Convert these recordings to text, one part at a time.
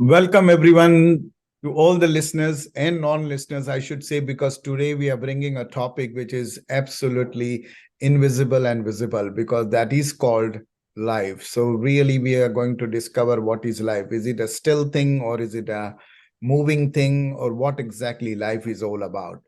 Welcome, everyone, to all the listeners and non-listeners, I should say, because today we are bringing a topic which is absolutely invisible and visible, because that is called life. So really, we are going to discover what is life. Is it a still thing, or is it a moving thing, or what exactly life is all about?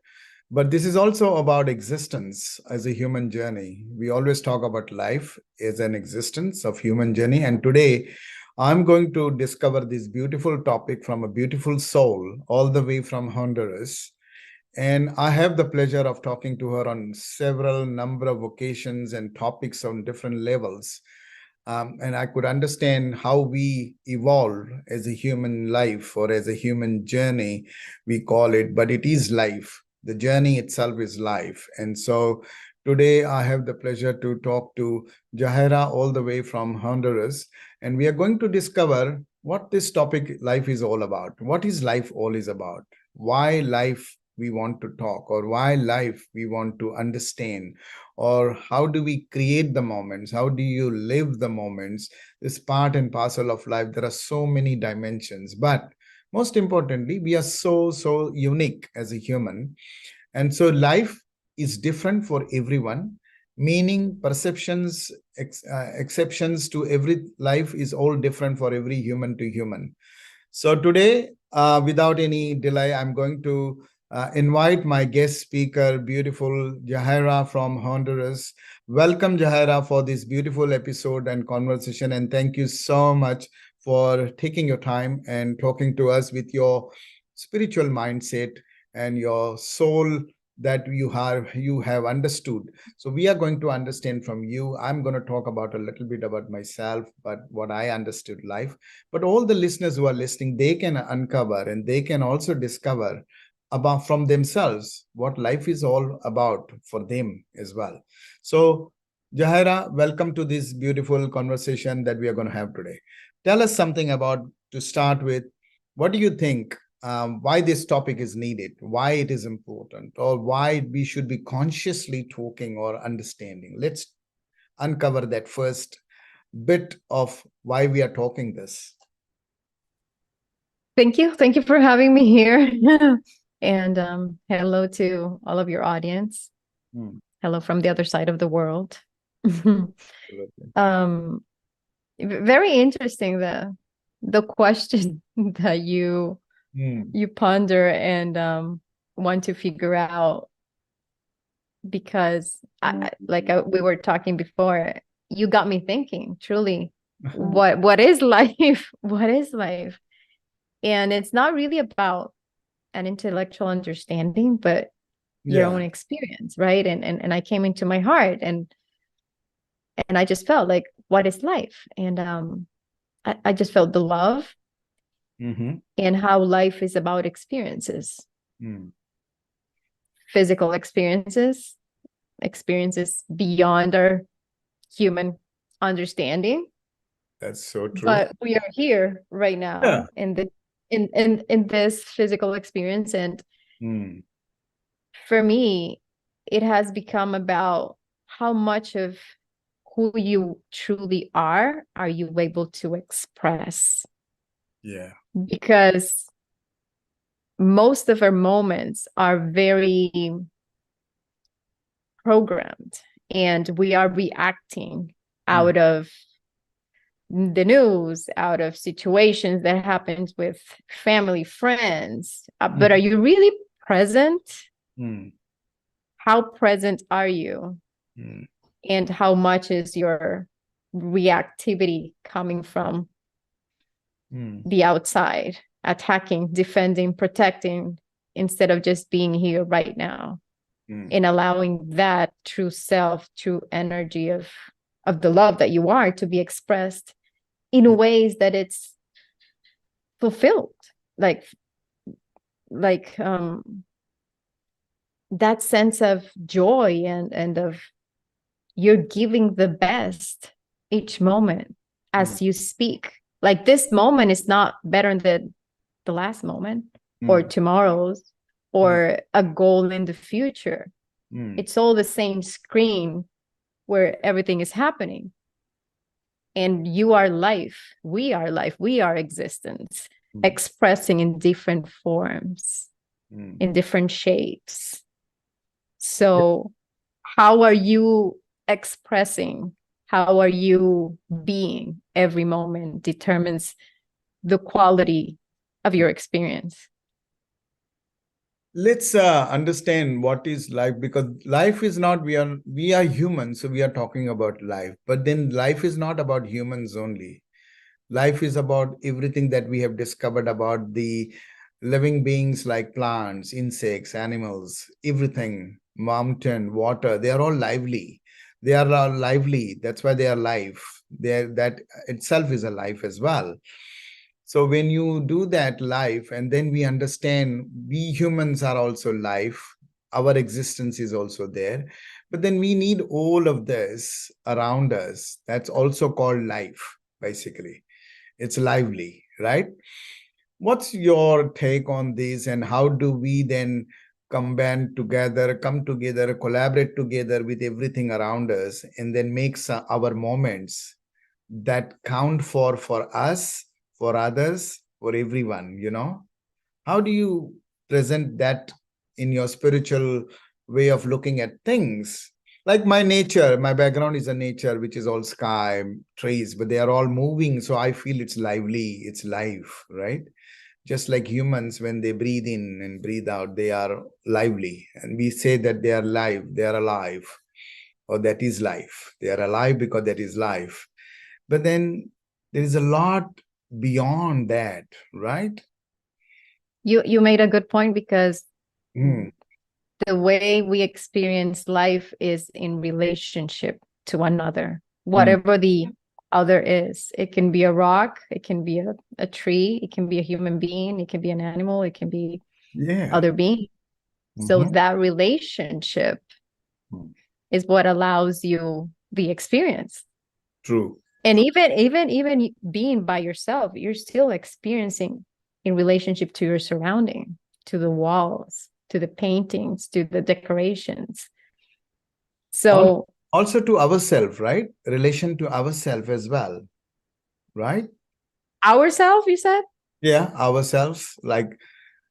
But this is also about existence as a human journey. We always talk about life as an existence of human journey. And today, I'm going to discover this beautiful topic from a beautiful soul, all the way from Honduras. And I have the pleasure of talking to her on several number of occasions and topics on different levels. And I could understand how we evolve as a human life, or as a human journey, we call it, but it is life. The journey itself is life. And so today I have the pleasure to talk to Yajayra all the way from Honduras. And we are going to discover what this topic, life, is all about. What is life all is about? Why life we want to talk, or why life we want to understand, or how do we create the moments? How do you live the moments? This part and parcel of life. There are so many dimensions, but most importantly, we are so unique as a human. And so life is different for everyone, meaning perceptions, exceptions to every life is all different for every human to human. So today, without any delay, I'm going to invite my guest speaker, beautiful Yajayra from Honduras. Welcome, Yajayra, for this beautiful episode and conversation. And thank you so much for taking your time and talking to us with your spiritual mindset and your soul that you have understood. So we are going to understand from you. I'm going to talk about a little bit about myself, but what I understood life. But all the listeners who are listening, they can uncover and they can also discover about from themselves what life is all about for them as well. So Yajayra, welcome to this beautiful conversation that we are going to have today. Tell us something about, to start with, what do you think, why this topic is needed, why it is important, or why we should be consciously talking or understanding? Let's uncover that first bit of why we are talking this. Thank you. Thank you for having me here. And hello to all of your audience. Hello from the other side of the world. um, Very interesting, the question that you ponder and want to figure out, because we were talking before, you got me thinking, truly, what is life? What is life? And it's not really about an intellectual understanding, but your own experience, right? And I came into my heart, and I just felt like, what is life? And I just felt the love, and how life is about experiences, physical experiences, experiences beyond our human understanding. That's so true. But we are here right now in this physical experience, and for me, it has become about how much of who you truly are you able to express. Yeah. Because most of our moments are very programmed, and we are reacting out of the news, out of situations that happens with family, friends. But are you really present? How present are you? And how much is your reactivity coming from the outside, attacking, defending, protecting, instead of just being here right now and allowing that true self, true energy of the love that you are to be expressed in ways that it's fulfilled, like that sense of joy and of you're giving the best each moment as you speak. Like, this moment is not better than the last moment or tomorrow's or a goal in the future. It's all the same screen where everything is happening. And you are life. We are life. We are existence. expressing in different forms, in different shapes. So how are you expressing? How are you being? Every moment determines the quality of your experience. Let's understand what is life, because life is not, we are humans, so we are talking about life, but then life is not about humans only. Life is about everything that we have discovered about the living beings, like plants, insects, animals, everything, mountain, water. They are all lively. They are all lively. That's why they are life. That itself is a life as well. So when you do that life, and then we understand we humans are also life, our existence is also there. But then we need all of this around us. That's also called life, basically. It's lively, right? What's your take on this, and how do we then come together, collaborate together with everything around us, and then make our moments that count for us, for others, for everyone, How do you present that in your spiritual way of looking at things? Like my background is a nature, which is all sky, trees, but they are all moving. So I feel it's lively, it's life, right? Just like humans, when they breathe in and breathe out, they are lively. And we say that they are live, they are alive, or that is life. They are alive because that is life. But then there is a lot beyond that, right? You made a good point, because Mm. the way we experience life is in relationship to another, Mm. whatever the other is. It can be a rock, it can be a tree, it can be a human being, it can be an animal, it can be other being. So that relationship is what allows you the experience. True. And even being by yourself, you're still experiencing in relationship to your surrounding, to the walls, to the paintings, to the decorations. So also to ourselves, right? Relation to ourselves as well, right? ourselves, you said? Yeah, ourselves. Like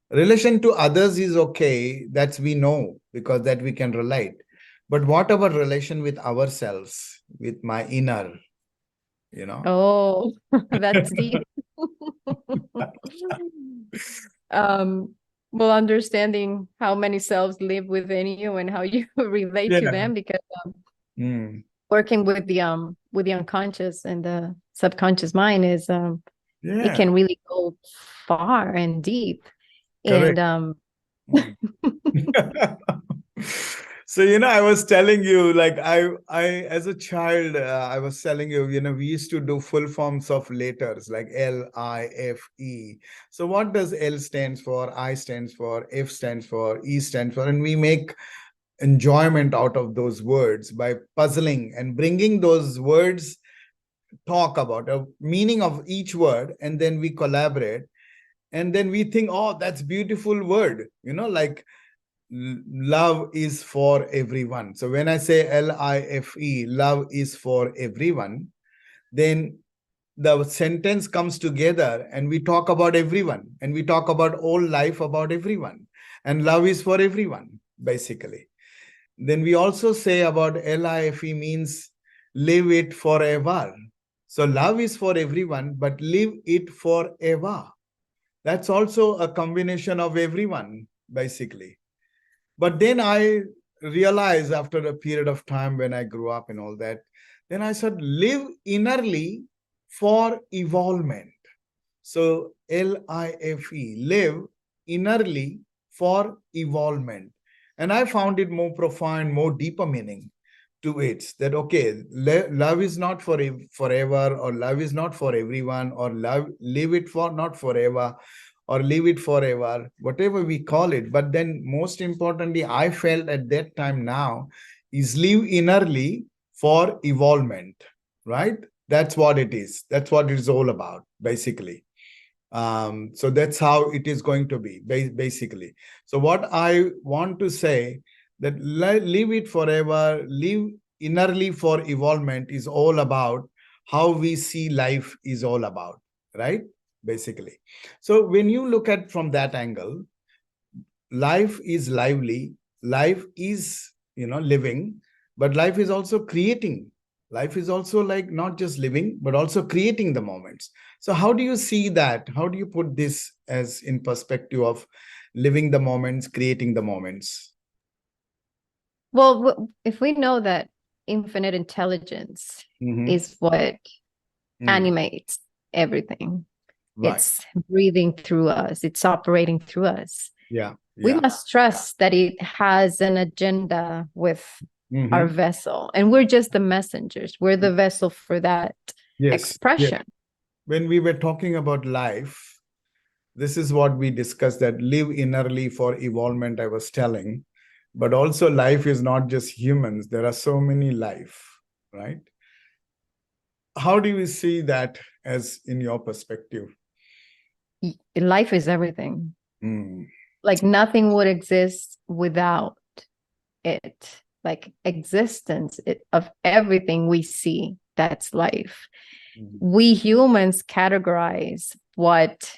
relation to others is okay. That's we know, because that we can relate. But what about relation with ourselves, with my inner, Oh, that's deep. um well, understanding how many selves live within you and how you relate to Yeah. them, because Mm. working with the unconscious and the subconscious mind is it Yeah, can really go far and deep. correct. And Mm. So, I was telling you, like as a child, I was telling you, we used to do full forms of letters like L-I-F-E. So what does L stands for? I stands for, F stands for, E stands for, and we make enjoyment out of those words by puzzling and bringing those words, talk about a meaning of each word, and then we collaborate, and then we think, oh, that's beautiful word, like love is for everyone. So when I say L-I-F-E, love is for everyone, then the sentence comes together and we talk about everyone, and we talk about all life about everyone, and love is for everyone, basically. Then we also say about life means live it forever. So love is for everyone, but live it forever. That's also a combination of everyone, basically. But then I realized after a period of time when I grew up and all that, then I said, live innerly for evolvement. So LIFE, live innerly for evolvement. And I found it more profound, more deeper meaning to it, that, okay, love is not for forever, or love is not for everyone, or love, live it for not forever, or live it forever, whatever we call it. But then most importantly, I felt at that time now is live innerly for evolvement, right? That's what it is. That's what it's all about, basically. So that's how it is going to be, basically. So what I want to say, that live it forever, live innerly for evolvement is all about how we see life is all about, right? basically. So when you look at from that angle, life is lively, life is, living, but life is also creating. Life is also like not just living, but also creating the moments. So how do you see that? How do you put this as in perspective of living the moments, creating the moments? Well, if we know that infinite intelligence is what animates everything, Right. it's breathing through us, it's operating through us. Yeah. We must trust that it has an agenda with our Mm-hmm. vessel, and we're just the messengers. We're the vessel for that expression. When we were talking about life, this is what we discussed, that live innerly for evolvement, I was telling. But also life is not just humans. There are so many life, right? How do you see that as in your perspective? Life is everything. Mm. Like nothing would exist without it. Like existence of everything we see, that's life. We humans categorize what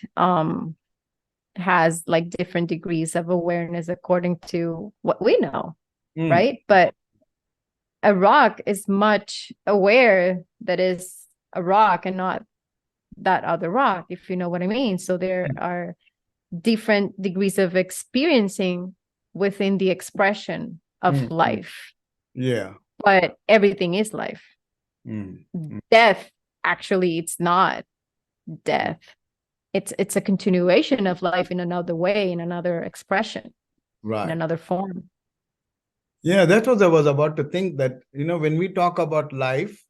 has like different degrees of awareness according to what we know, right? But a rock is much aware that is a rock and not that other rock, if you know what I mean. So there are different degrees of experiencing within the expression of life. Yeah. But everything is life. Death, actually, it's not death. It's a continuation of life in another way, in another expression, Right. in another form. Yeah, that was I was about to think that, when we talk about life,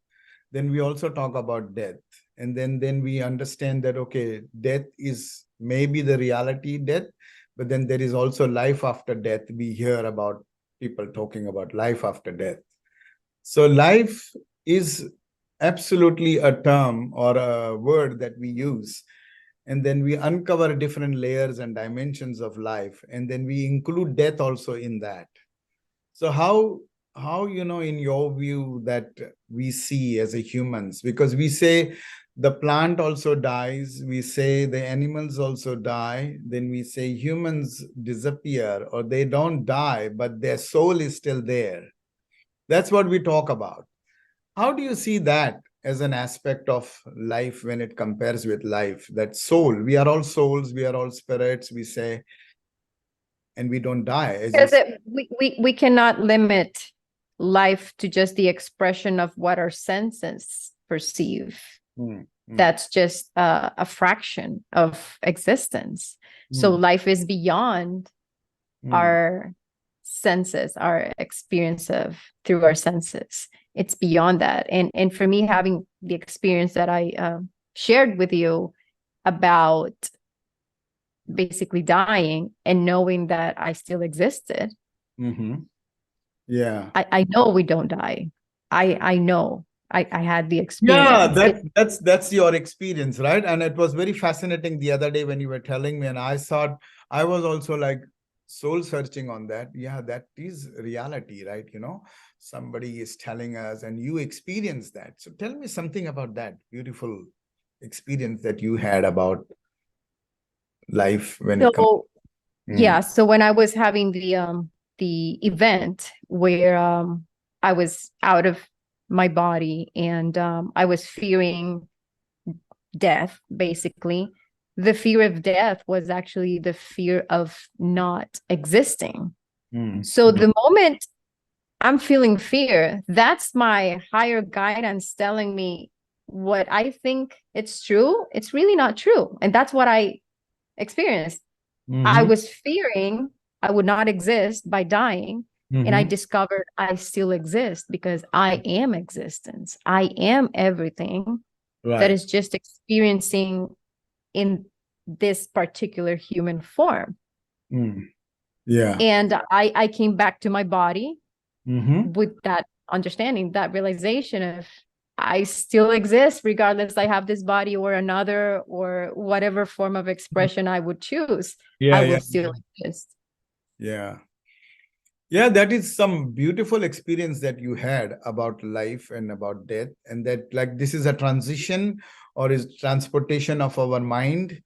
then we also talk about death. And then we understand that, okay, death is maybe the reality, death, but then there is also life after death. We hear about people talking about life after death. So life is absolutely a term or a word that we use. And then we uncover different layers and dimensions of life. And then we include death also in that. So how in your view that we see as a humans, because we say the plant also dies, we say the animals also die, then we say humans disappear or they don't die, but their soul is still there. That's what we talk about. How do you see that as an aspect of life when it compares with life? That soul, we are all souls, we are all spirits, we say, and we don't die. Because we cannot limit life to just the expression of what our senses perceive. That's just a fraction of existence. So life is beyond our senses, our experience of through our senses. It's beyond that. And for me, having the experience that I shared with you about basically dying and knowing that I still existed. Yeah. I know we don't die. I know. I had the experience. Yeah, that's your experience, right? And it was very fascinating the other day when you were telling me, and I thought I was also like soul searching on that. Yeah, that is reality, right? Somebody is telling us and you experience that. So tell me something about that beautiful experience that you had about life when it comes. Yeah, so when I was having the event where I was out of my body and I was fearing death, basically. The fear of death was actually the fear of not existing. So the moment I'm feeling fear, that's my higher guidance telling me what I think it's true. It's really not true. And that's what I experienced. I was fearing I would not exist by dying. And I discovered I still exist because I am existence. I am everything that is just experiencing in this particular human form. Yeah. And I came back to my body with that understanding, that realization of I still exist regardless I have this body or another or whatever form of expression I would choose. I will still exist. Yeah. Yeah, that is some beautiful experience that you had about life and about death, and that like this is a transition or is transportation of our mind,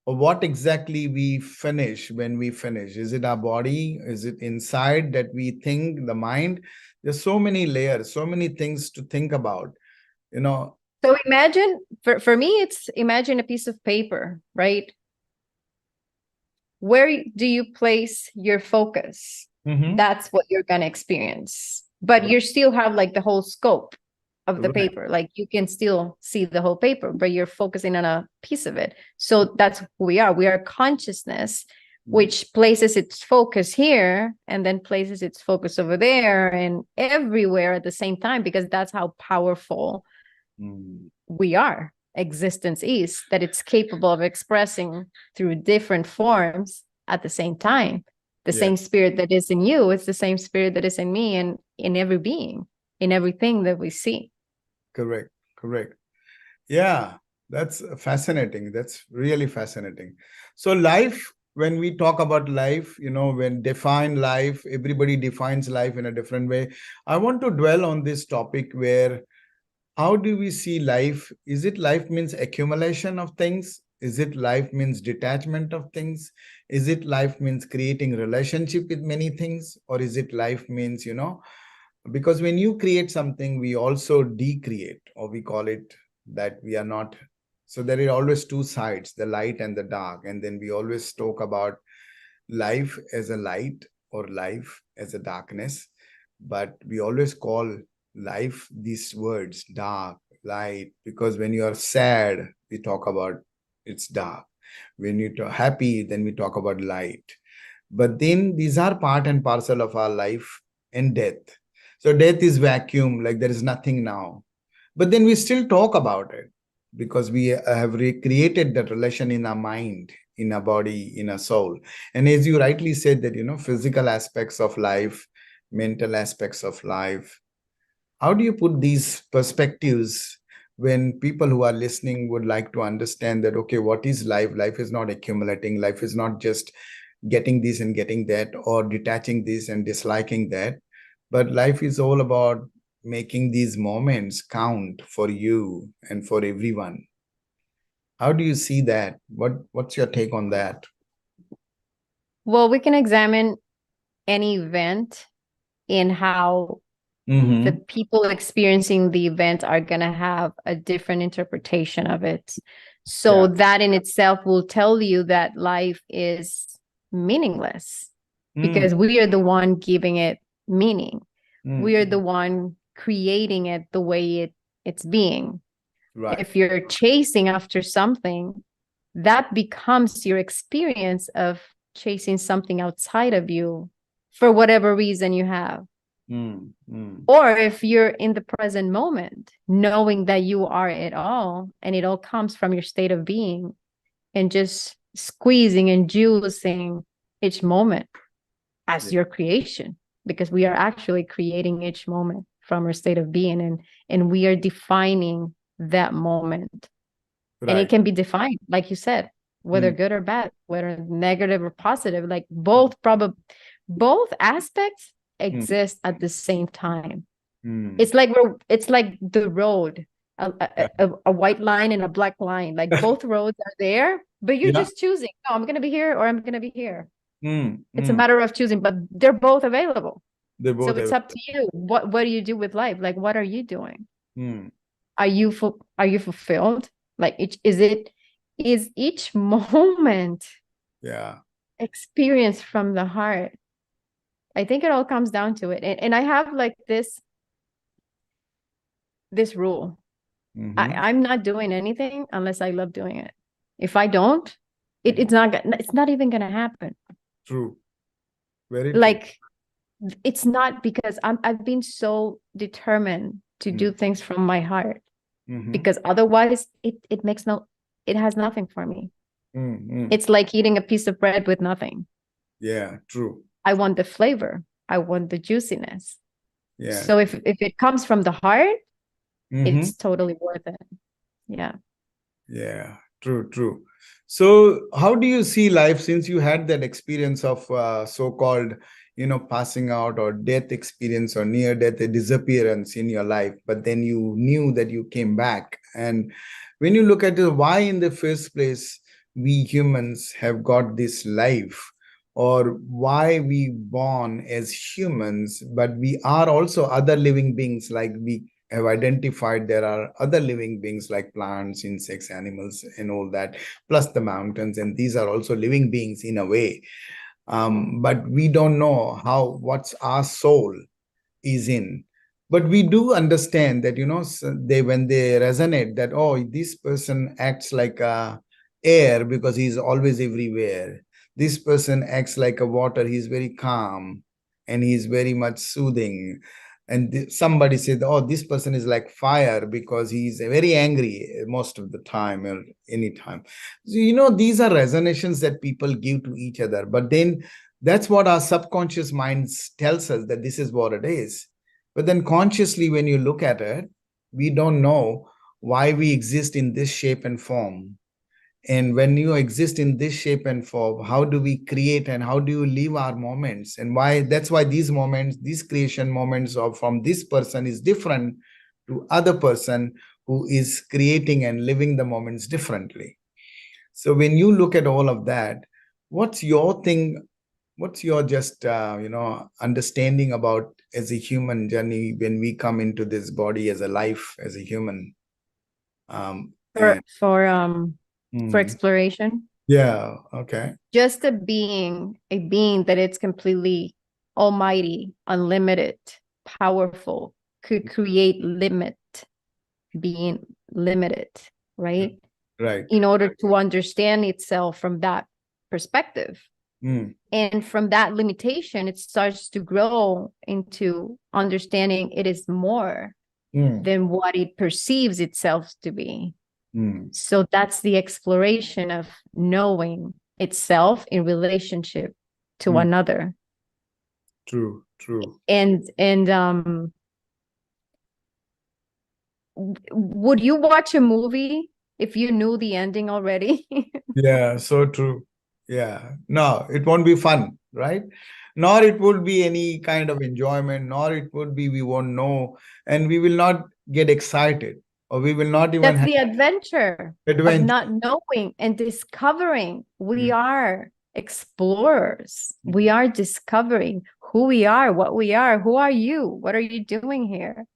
or what exactly we finish when we finish. Is it our body? Is it inside that we think, the mind? There's so many layers, so many things to think about, you know. So imagine, for me, it's imagine a piece of paper, right? Where do you place your focus? That's what you're going to experience. But you still have like the whole scope of the Right. paper. Like you can still see the whole paper, but you're focusing on a piece of it. So that's who we are. We are consciousness, which places its focus here and then places its focus over there and everywhere at the same time, because that's how powerful we are. Existence is that it's capable of expressing through different forms at the same time. The Yeah. same spirit that is in you, it's the same spirit that is in me and in every being, in everything that we see. Correct. Correct. Yeah, that's fascinating. That's really fascinating. So life, when we talk about life, when define life, everybody defines life in a different way. I want to dwell on this topic where how do we see life? Is it life means accumulation of things? Is it life means detachment of things? Is it life means creating relationship with many things? Or is it life means, because when you create something, we also decreate, or we call it that we are not. So there are always two sides, the light and the dark. And then we always talk about life as a light or life as a darkness. But we always call life these words, dark, light, because when you are sad, we talk about it's dark. When you're happy, then we talk about light. But then these are part and parcel of our life and death. So death is vacuum, like there is nothing now. But then we still talk about it because we have recreated that relation in our mind, in our body, in our soul. And as you rightly said that, physical aspects of life, mental aspects of life, how do you put these perspectives when people who are listening would like to understand that, okay, what is life? Life is not accumulating. Life is not just getting this and getting that, or detaching this and disliking that. But life is all about making these moments count for you and for everyone. How do you see that? What's your take on that? Well, we can examine any event in how the people experiencing the event are going to have a different interpretation of it. So that in itself will tell you that life is meaningless because we are the one giving it meaning. We are the one creating it the way it's being. Right. If you're chasing after something, that becomes your experience of chasing something outside of you for whatever reason you have. Or if you're in the present moment, knowing that you are it all and it all comes from your state of being and just squeezing and juicing each moment as your creation, because we are actually creating each moment from our state of being and we are defining that moment. Right. And it can be defined, like you said, whether good or bad, whether negative or positive, like both aspects exist at the same time. It's like the road, a white line and a black line, like both roads are there, but you're just choosing, no, I'm going to be here or I'm going to be here. It's a matter of choosing, but they're both available. So it's up to you. What do you do with life? Like, what are you doing? Are you fulfilled? Like, is each moment experience from the heart? I think it all comes down to it. And I have like this rule. I'm not doing anything unless I love doing it. If I don't, it's not even gonna happen. True. Very true. Like, it's not because I've been so determined to do things from my heart, because otherwise it has nothing for me. It's like eating a piece of bread with nothing. Yeah, true. I want the flavor. I want the juiciness. Yeah. So if it comes from the heart, it's totally worth it. Yeah. Yeah, true. So how do you see life, since you had that experience of so-called, passing out or death experience or near death disappearance in your life, but then you knew that you came back. And when you look at it, why in the first place we humans have got this life, or why we born as humans, but we are also other living beings, like we have identified there are other living beings like plants, insects, animals, and all that, plus the mountains, and these are also living beings in a way. But we don't know what's our soul is in. But we do understand that, when they resonate that, oh, this person acts like a air because he's always everywhere. This person acts like a water, he's very calm and he's very much soothing. And somebody said, oh, this person is like fire because he's very angry most of the time or any time. So, these are resonations that people give to each other. But then that's what our subconscious minds tells us, that this is what it is. But then consciously, when you look at it, we don't know why we exist in this shape and form. And when you exist in this shape and form, how do we create and how do you live our moments? And why that's why these moments, these creation moments of from this person is different to other person who is creating and living the moments differently. So when you look at all of that, what's your thing? What's your just understanding about as a human journey when we come into this body as a life, as a human? For And for exploration. yeah, okay. Just a being that it's completely almighty, unlimited, powerful, could create limit, being limited, right? Right. In order to understand itself from that perspective. And from that limitation, it starts to grow into understanding it is more than what it perceives itself to be. So that's the exploration of knowing itself in relationship to another. True. And would you watch a movie if you knew the ending already? Yeah, so true. Yeah. No, it won't be fun, right? Nor it would be any kind of enjoyment, nor it would be we won't know, and we will not get excited, or we will not even That's have the adventure of adventure. not knowing and discovering. We are explorers. We are discovering who we are, what we are. Who are you? What are you doing here?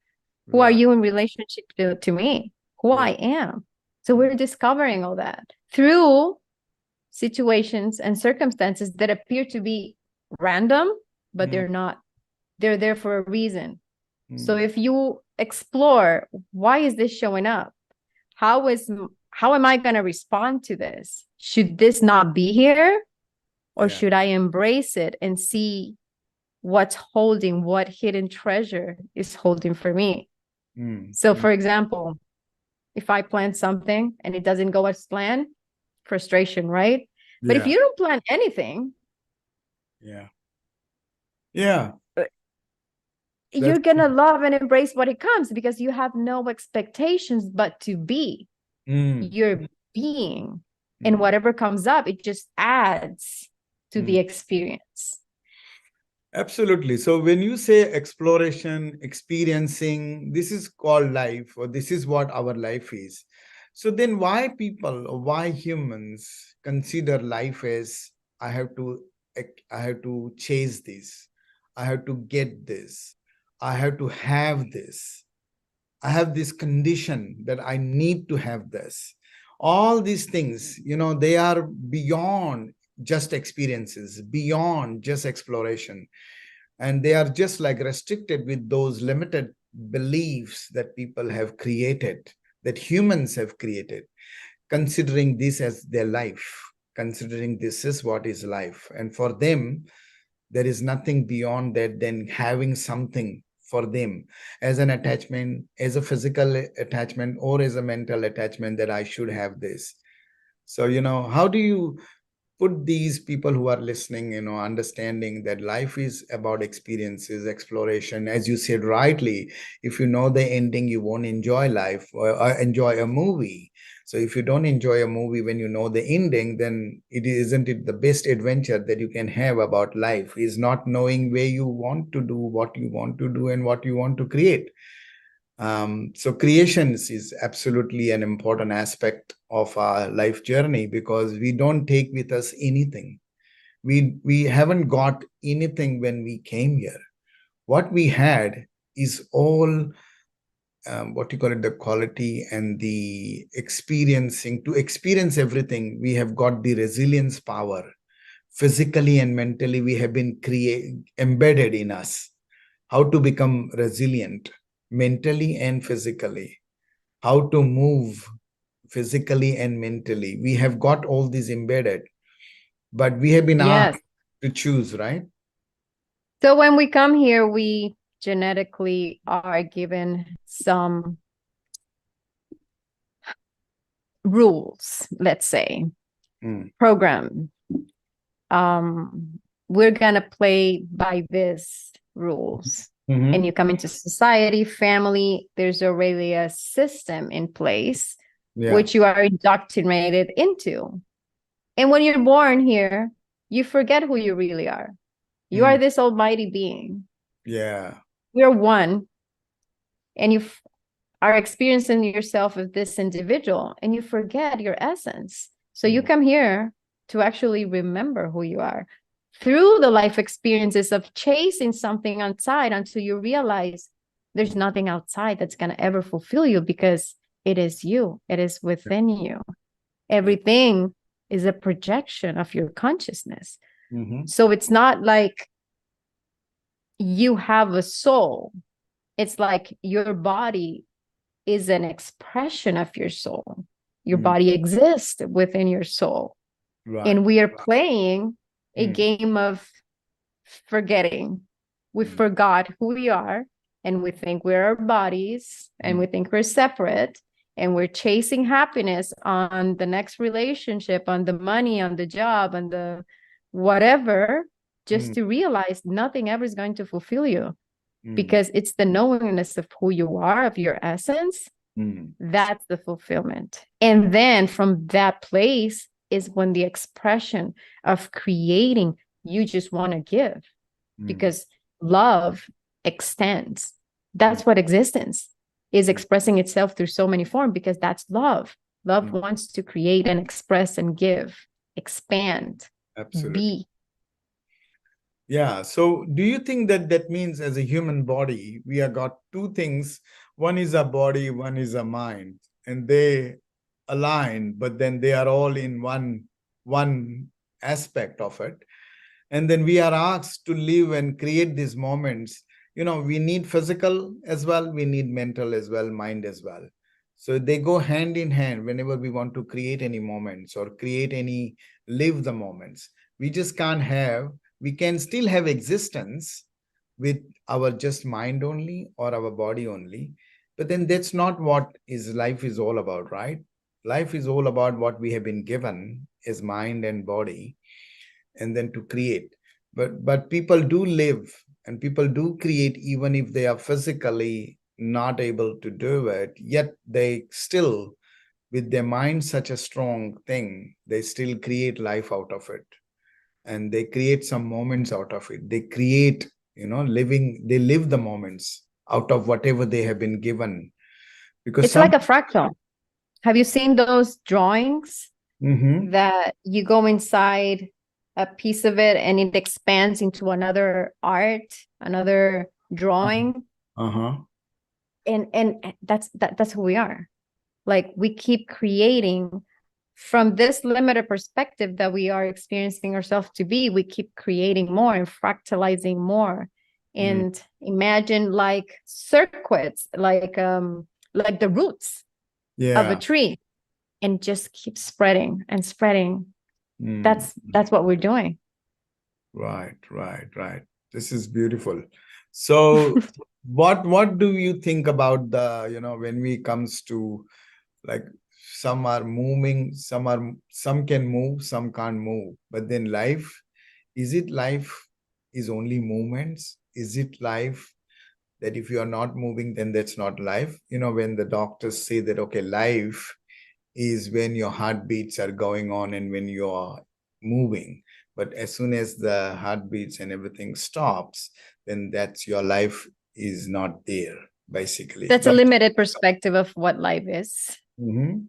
Who are you in relationship to me? Who I am. So we're discovering all that through situations and circumstances that appear to be random, but they're not. They're there for a reason. So if you explore, why is this showing up? How am I going to respond to this? Should this not be here? Or should I embrace it and see what's holding, what hidden treasure is holding for me? So for example, if I plan something and it doesn't go as planned, frustration, right? But if you don't plan anything, you're gonna love and embrace what it comes because you have no expectations but to be. You're being, and whatever comes up, it just adds to the experience. Absolutely. So when you say exploration, experiencing, this is called life, or this is what our life is. So then why people, or why humans consider life as I have to chase this, I have to get this, I have to have this, I have this condition that I need to have this. All these things, they are beyond just experiences, beyond just exploration. And they are just like restricted with those limited beliefs that people have created, that humans have created, considering this as their life, considering this is what is life. And for them, there is nothing beyond that than having something for them as an attachment, as a physical attachment, or as a mental attachment that I should have this. So, how do you put these people who are listening, understanding that life is about experiences, exploration. As you said rightly, if you know the ending, you won't enjoy life or enjoy a movie. So if you don't enjoy a movie when you know the ending, then isn't it the best adventure that you can have about life is not knowing where you want to do, what you want to do, and what you want to create. So creations is absolutely an important aspect of our life journey because we don't take with us anything. We haven't got anything when we came here. What we had is all what you call it, the quality and the experiencing. To experience everything, we have got the resilience power. Physically and mentally, we have been embedded in us how to become resilient mentally and physically, how to move physically and mentally. We have got all these embedded, but we have been Yes. asked to choose, right? So when we come here, we genetically are given some rules, let's say, program. We're gonna play by these rules. And you come into society, family, there's already a system in place which you are indoctrinated into. And when you're born here, you forget who you really are. You are this almighty being. Yeah. You're one, and you are experiencing yourself as this individual, and you forget your essence. So you come here to actually remember who you are through the life experiences of chasing something outside until you realize there's nothing outside that's going to ever fulfill you because it is you. It is within you. Everything is a projection of your consciousness. So it's not like you have a soul. It's like your body is an expression of your soul. Your body exists within your soul. Right. And we are playing a game of forgetting. We forgot who we are, and we think we're our bodies, and we think we're separate, and we're chasing happiness on the next relationship, on the money, on the job, on the whatever, just to realize nothing ever is going to fulfill you. Because it's the knowingness of who you are, of your essence, that's the fulfillment. And then from that place is when the expression of creating, you just want to give, because love extends. That's what existence is, expressing itself through so many forms, because that's love. Love wants to create and express and give, expand, be. Yeah. So do you think that that means as a human body, we have got two things? One is a body, one is a mind, and they align, but then they are all in one aspect of it. And then we are asked to live and create these moments. We need physical as well, we need mental as well, mind as well. So they go hand in hand whenever we want to create any moments or live the moments. We just can't have, we can still have existence with our just mind only or our body only. But then that's not what life is all about, right? Life is all about what we have been given as mind and body, and then to create. But people do live and people do create even if they are physically not able to do it, yet they still, with their mind such a strong thing, they still create life out of it, and they create some moments out of it. They create, they live the moments out of whatever they have been given. Because it's like a fractal. Have you seen those drawings that you go inside a piece of it and it expands into another art, another drawing? And that's who we are. Like, we keep creating from this limited perspective that we are experiencing ourselves to be. We keep creating more and fractalizing more. And imagine like circuits, like the roots of a tree, and just keep spreading and spreading. That's what we're doing. Right. This is beautiful. So what do you think about the, when we comes to like some are moving, some can move, some can't move. But then life, is it life is only movements? Is it life that if you are not moving, then that's not life? When the doctors say that, okay, life is when your heartbeats are going on and when you are moving. But as soon as the heartbeats and everything stops, then that's your life is not there, basically. That's a limited perspective of what life is. Mm-hmm.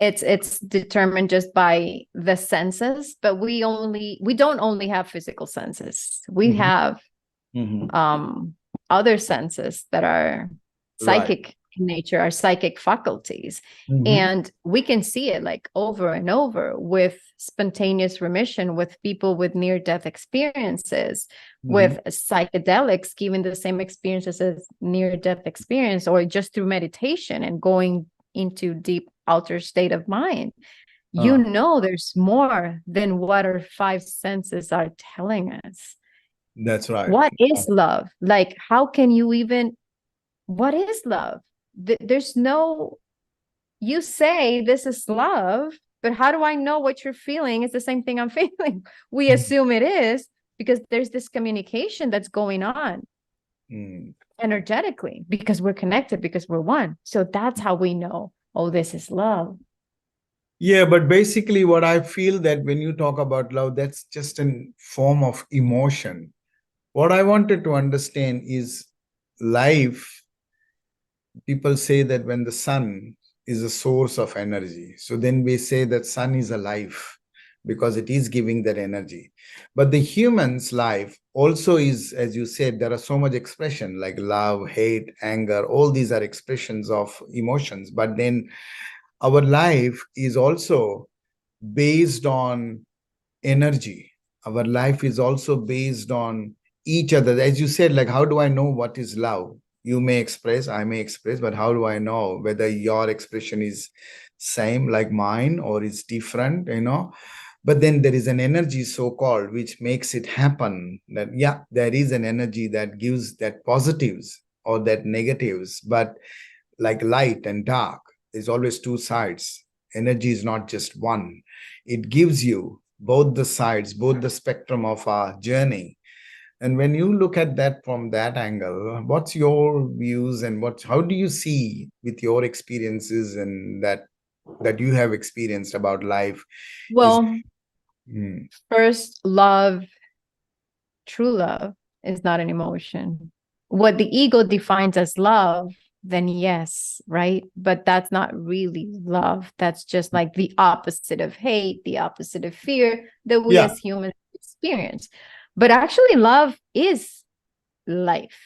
It's determined just by the senses, but we don't only have physical senses. We Mm-hmm. have Mm-hmm. other senses that are psychic Right. in nature, our psychic faculties. Mm-hmm. And we can see it like over and over with spontaneous remission, with people with near-death experiences, with psychedelics giving the same experiences as near-death experience, or just through meditation and going into deep altered state of mind. You know there's more than what our five senses are telling us. That's right. What is love? Like, how can you even, what is love? There's no, you say this is love, but how do I know what you're feeling is the same thing I'm feeling? We assume it is because there's this communication that's going on energetically because we're connected, because we're one. So that's how we know, oh, this is love. Yeah, but basically what I feel that when you talk about love, that's just a form of emotion. What I wanted to understand is life. People say that when the sun is a source of energy, so then we say that sun is alive because it is giving that energy. But the human's life also is, as you said, there are so much expression like love, hate, anger, all these are expressions of emotions. But then our life is also based on energy. Our life is also based on each other. As you said, like, how do I know what is love? You may express, I may express, but how do I know whether your expression is same like mine or is different, But then there is an energy so-called which makes it happen that, yeah, there is an energy that gives that positives or that negatives, but like light and dark, there's always two sides. Energy is not just one. It gives you both the sides, both the spectrum of our journey. And when you look at that from that angle, what's your views and how do you see with your experiences and that you have experienced about life? Well, first, love, true love, is not an emotion. What the ego defines as love, then yes, right? But that's not really love. That's just like the opposite of hate, the opposite of fear that we as humans experience. But actually, love is life.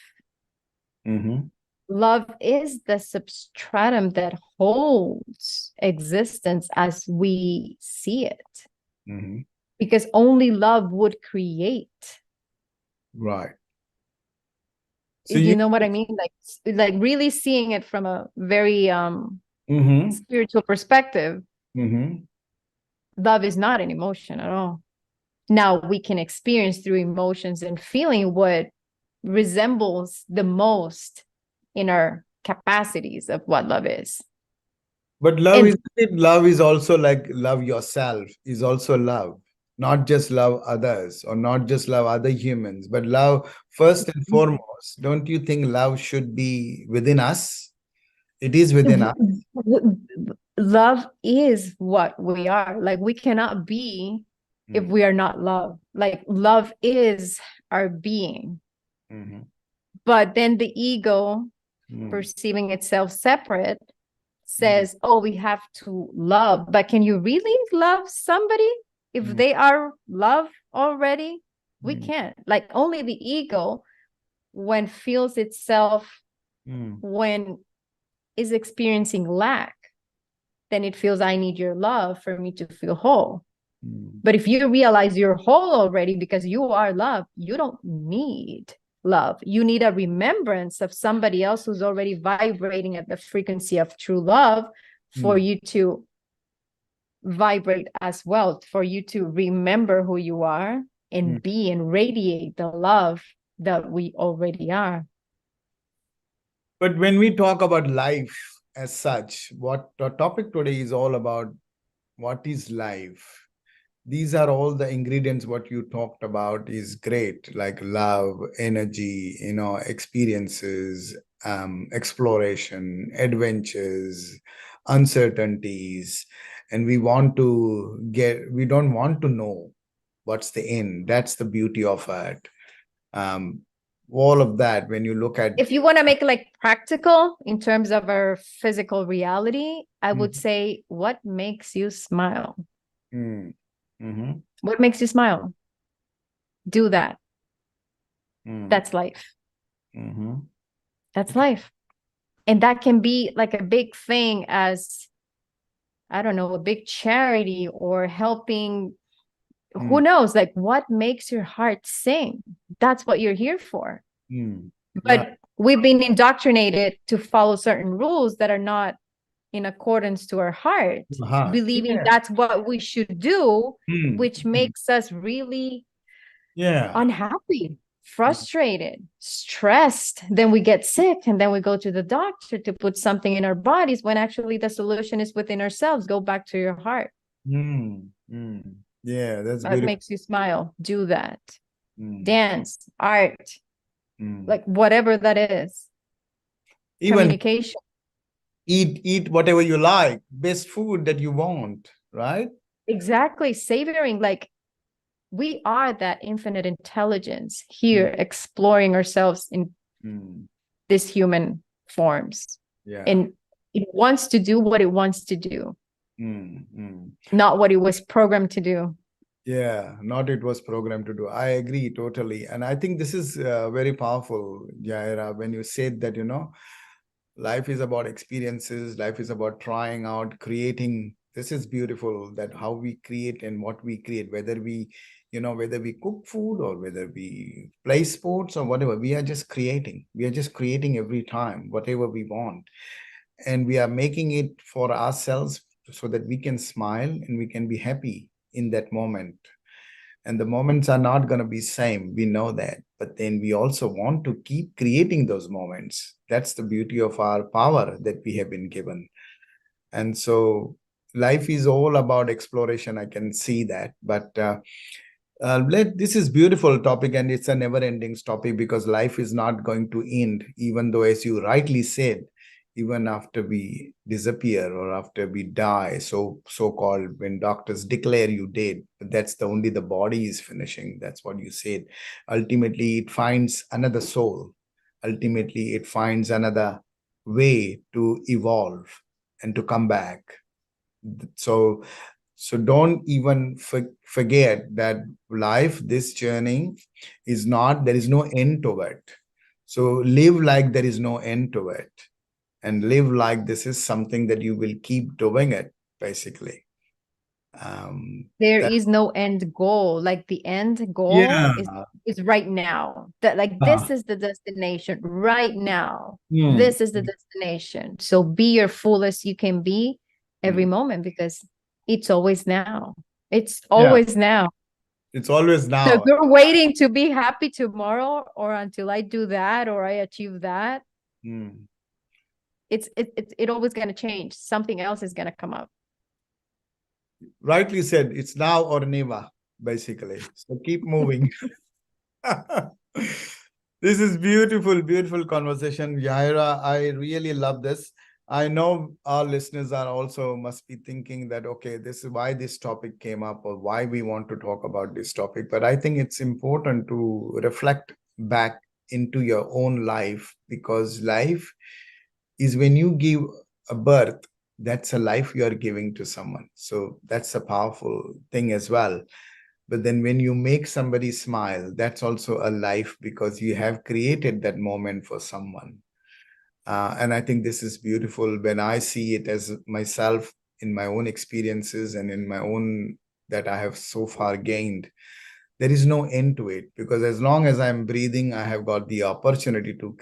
Love is the substratum that holds existence as we see it. Because only love would create. Right. So you know what I mean? Like really seeing it from a very spiritual perspective. Love is not an emotion at all. Now we can experience through emotions and feeling what resembles the most in our capacities of what love is. But love is also like love yourself is also love. Not just love others or not just love other humans, but love first and foremost. Don't you think love should be within us? It is within us. Love is what we are. Like we cannot be if we are not love. Like love is our being. But then the ego, perceiving itself separate, says, oh, we have to love. But can you really love somebody if they are love already? We can't. Like only the ego, when feels itself, when is experiencing lack, then it feels I need your love for me to feel whole. But if you realize you're whole already because you are love, you don't need love. You need a remembrance of somebody else who's already vibrating at the frequency of true love for you to vibrate as well, for you to remember who you are and be and radiate the love that we already are. But when we talk about life as such, what the topic today is all about, what is life? These are all the ingredients. What you talked about is great, like love, energy, experiences, exploration, adventures, uncertainties. And we don't want to know what's the end. That's the beauty of it. Um, all of that, when you look at. If you want to make it like practical in terms of our physical reality, I would Mm. say, what makes you smile? Mm. Mhm. What makes you smile? Do that. Mm. That's life. Mhm. That's life. And that can be like a big thing as, I don't know, a big charity or helping. Who Mm. knows? Like, what makes your heart sing? That's what you're here for. Mm. Right. But we've been indoctrinated to follow certain rules that are not in accordance to our heart, Heart. believing Yeah. that's what we should do, Mm. which makes us really Yeah. unhappy, frustrated, stressed. Then we get sick and then we go to the doctor to put something in our bodies when actually the solution is within ourselves. Go back to your heart. Mm. Mm. Yeah, that's What beautiful. makes you smile? Do that. Mm. Dance, art, Mm. like whatever that is. Even Communication. eat whatever you like, best food that you want, right? Exactly. Savoring, like we are that infinite intelligence here exploring ourselves in Mm. this human forms. Yeah. And it wants to do what it wants to do, Mm. Mm. not what it was programmed to do. Yeah, not it was programmed to do. I agree totally. And I think this is very powerful, Jaira, when you said that, life is about experiences, life is about trying out, creating. This is beautiful, that how we create and what we create, whether we cook food or whether we play sports or whatever, we are just creating. We are just creating every time, whatever we want. And we are making it for ourselves so that we can smile and we can be happy in that moment. And the moments are not going to be same, we know that, but then we also want to keep creating those moments. That's the beauty of our power that we have been given. And so life is all about exploration, I can see that. But this is beautiful topic, and it's a never ending topic, because life is not going to end, even though, as you rightly said, even after we disappear or after we die, so-called, when doctors declare you dead, that's the only the body is finishing. That's what you said. Ultimately, it finds another soul. Ultimately, it finds another way to evolve and to come back. So don't even forget that life, this journey, is not, there is no end to it. So live like there is no end to it, and live like this is something that you will keep doing it, basically. There That, is no end goal. Like the end goal yeah. is right now. That like this is the destination right now. Mm, This is the destination. So be your fullest you can be every mm. moment, because it's always now. It's Yeah, always now. it's always So if now. you're waiting to be happy tomorrow or until I do that or I achieve that, Mm. it always gonna change. Something else is gonna come up. Rightly said, it's now or never, basically. So keep moving. This is beautiful, beautiful conversation, Yaira. I really love this. I know our listeners are also must be thinking that, okay, this is why this topic came up or why we want to talk about this topic. But I think it's important to reflect back into your own life, because life is when you give a birth, that's a life you are giving to someone. So that's a powerful thing as well. But then when you make somebody smile, that's also a life, because you have created that moment for someone. And I think this is beautiful when I see it as myself in my own experiences and in my own that I have so far gained. There is no end to it, because as long as I'm breathing, I have got the opportunity to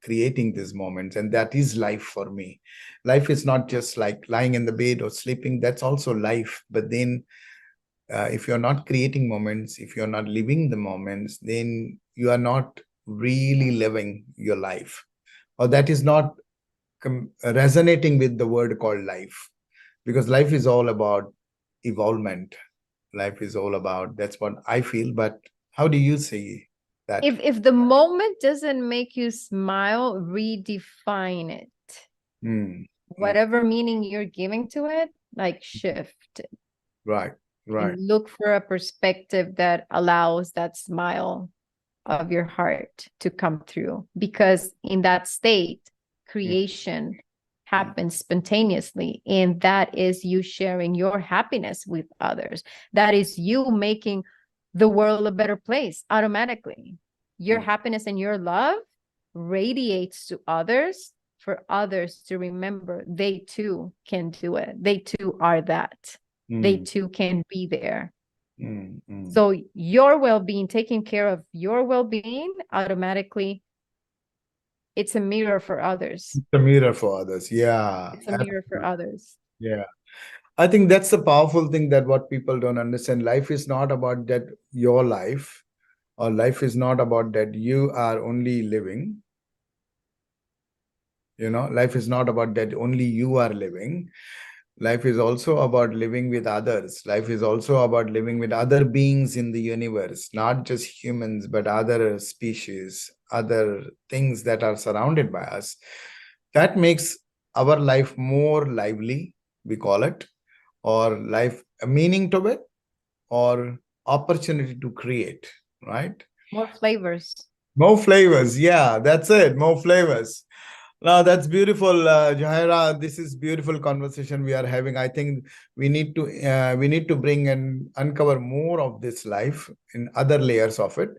creating these moments. And that is life for me. Life is not just like lying in the bed or sleeping. That's also life. But then if you're not creating moments, if you're not living the moments, then you are not really living your life, or that is not resonating with the word called life, because life is all about evolvement. Life is all about, that's what I feel. But how do you see that? If the moment doesn't make you smile, redefine it. Whatever meaning you're giving to it, like shift it. Right. And look for a perspective that allows that smile of your heart to come through, because in that state, creation happens spontaneously, and that is you sharing your happiness with others. That is you making the world a better place automatically. Your happiness and your love radiates to others, for others to remember they too can do it. They too are that. They too can be there. So your well-being, taking care of your well-being, automatically, it's a mirror for others. It's a mirror for others. Yeah. It's a mirror for others. Yeah. I think that's the powerful thing, that what people don't understand. Life is not about that your life, or life is not about that you are only living. Life is not about that only you are living. Life is also about living with others. Life is also about living with other beings in the universe, not just humans, but other species, other things that are surrounded by us. That makes our life more lively, we call it, or life a meaning to it, or opportunity to create, right? More flavors. More flavors. Yeah, that's it. More flavors. No, that's beautiful, Yajayra. This is beautiful conversation we are having. I think we need to bring and uncover more of this life in other layers of it.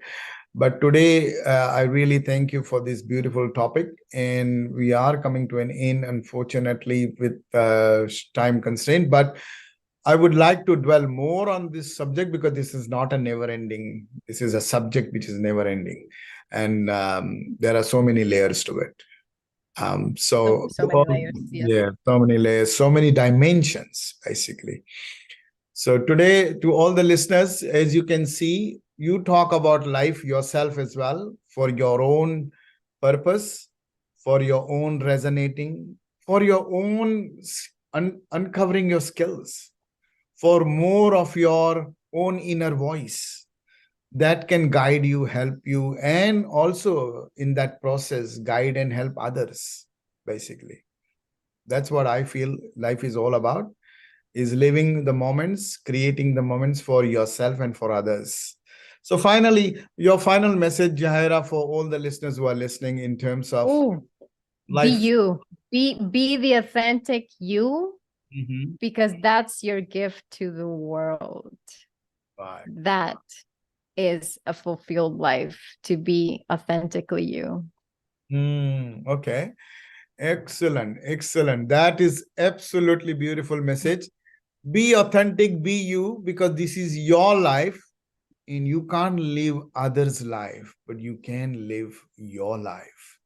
But today, I really thank you for this beautiful topic, and we are coming to an end, unfortunately, with time constraint. But I would like to dwell more on this subject, because this is not a never-ending. This is a subject which is never-ending, and there are so many layers to it. So many layers, yes. Yeah, so many layers, so many dimensions, basically. So today, to all the listeners, as you can see, you talk about life yourself as well, for your own purpose, for your own resonating, for your own uncovering your skills, for more of your own inner voice that can guide you, help you, and also in that process, guide and help others, basically. That's what I feel life is all about, is living the moments, creating the moments for yourself and for others. So finally, your final message, Yajayra, for all the listeners who are listening, in terms of life. Be you. Be the authentic you, because that's your gift to the world. Right. That is a fulfilled life, to be authentically you. Okay. Excellent. Excellent. That is absolutely beautiful message. Be authentic, be you, because this is your life, and you can't live others' life, but you can live your life.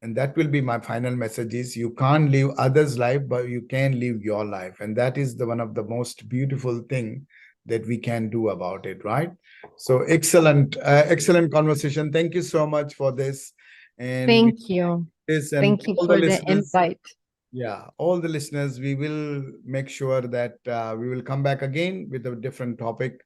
And that will be my final message, is you can't live others' life, but you can live your life. And that is the one of the most beautiful thing that we can do about it, right? So excellent, excellent conversation. Thank you so much for this. And thank you. Thank you for the invite. Yeah, all the listeners, we will make sure that we will come back again with a different topic.